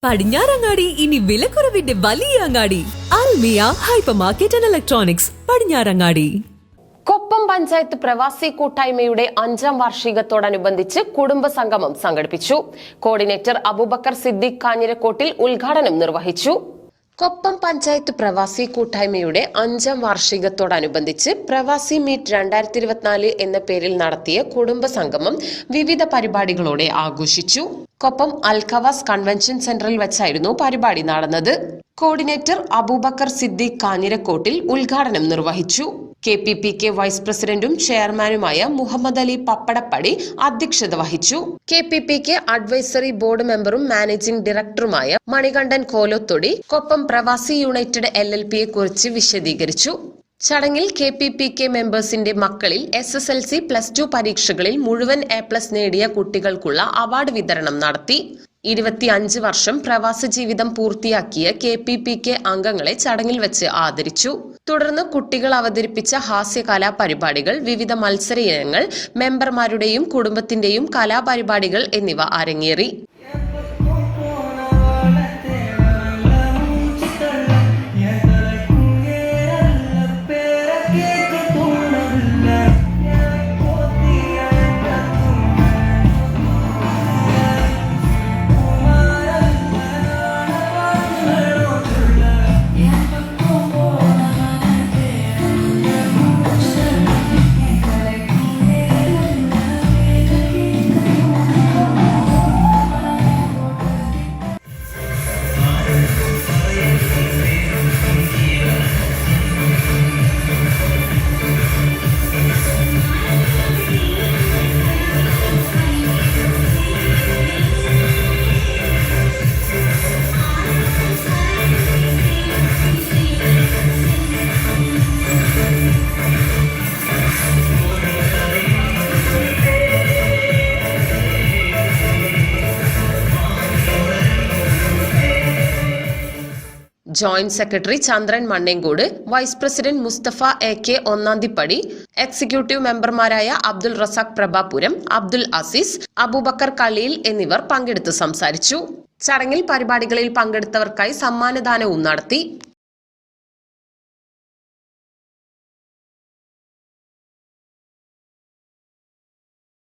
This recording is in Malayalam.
പടിഞ്ഞാറങ്ങാടി ഇനി വിലക്കുറവിന്റെ വലിയ അങ്ങാടി. Almiya hyper market and electronics, Padinjarangadi. Koppam panchayat പ്രവാസി കൂട്ടായ്മയുടെ 5ാം വാർഷികത്തോടനുബന്ധിച്ച് കുടുംബ സംഗമം സംഘടിപ്പിച്ചു. കോർഡിനേറ്റർ അബൂബക്കർ സിദ്ദീഖ് കാഞ്ഞിരക്കോട്ടിൽ ഉദ്ഘാടനം നിർവഹിച്ചു. കൊപ്പം പഞ്ചായത്ത് പ്രവാസി കൂട്ടായ്മയുടെ 5ാം വാർഷികത്തോടനുബന്ധിച്ച് പ്രവാസി മീറ്റ് 2024 എന്ന പേരിൽ നടത്തിയ കുടുംബ സംഗമം വിവിധ പരിപാടികളോടെ ആഘോഷിച്ചു. കൊപ്പം അൽഖവാസ് കൺവെൻഷൻ സെന്ററിൽ വെച്ചായിരുന്നു പരിപാടി നടന്നത്. കോർഡിനേറ്റർ അബൂബക്കർ സിദ്ദീഖ് കാഞ്ഞിരക്കോട്ടിൽ ഉദ്ഘാടനം നിർവഹിച്ചു. KPPK വൈസ് പ്രസിഡന്റും ചെയർമാനുമായ മുഹമ്മദ് അലി പപ്പടപ്പടി അധ്യക്ഷത വഹിച്ചു. KPPK അഡ്വൈസറി ബോർഡ് മെമ്പറും മാനേജിംഗ് ഡയറക്ടറുമായ മണികണ്ഠൻ കോലോത്തൊടി കൊപ്പം പ്രവാസി യുണൈറ്റഡ് LLPയെ കുറിച്ച് വിശദീകരിച്ചു. ചടങ്ങിൽ KPPK മെമ്പേഴ്സിന്റെ മക്കളിൽ SSLC +2 പരീക്ഷകളിൽ മുഴുവൻ A+ നേടിയ കുട്ടികൾക്കുള്ള അവാർഡ് വിതരണം നടത്തി. 25 വർഷം പ്രവാസ ജീവിതം പൂർത്തിയാക്കിയ KPPK അംഗങ്ങളെ ചടങ്ങിൽ വെച്ച് ആദരിച്ചു. തുടർന്ന് കുട്ടികൾ അവതരിപ്പിച്ച ഹാസ്യ കലാപരിപാടികൾ, വിവിധ മത്സര ഇനങ്ങൾ, മെമ്പർമാരുടെയും കുടുംബത്തിന്റെയും കലാപരിപാടികൾ എന്നിവ അരങ്ങേറി. Joint secretary Chandran Mannenkode, vice president Mustafa AK Onnanthippadi, executive മെമ്പർമാരായ അബ്ദുൾ റസാഖ് പ്രഭാപുരം, അബ്ദുൽ അസീസ്, അബൂബക്കർ കളീൽ എന്നിവർ പങ്കെടുത്ത് സംസാരിച്ചു. ചടങ്ങിൽ പരിപാടികളിൽ പങ്കെടുത്തവർക്കായി സമ്മാനദാനവും നടത്തി.